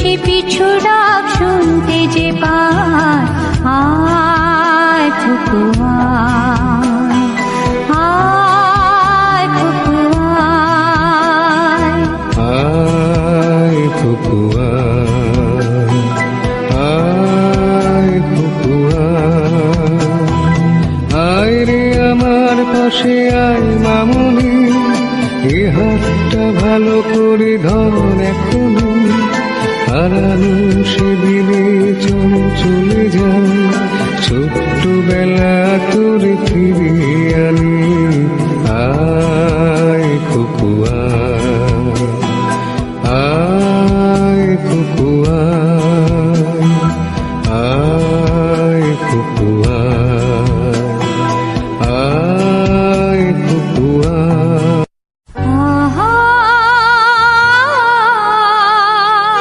সে পিছু ডাক শুনতে যে পায়, আয় ফুপু আয়, আয় ফুপু আয়, আয় ফুপু আয়, আয় ফুপু আয় রে আমার পাশে আয় মামুনি, এ হাতটা ভালো করে ধর এখনো, হারানো সেদিনে চলে যায় ছোট্টবেলা তোর ফিরিয়ে আনি।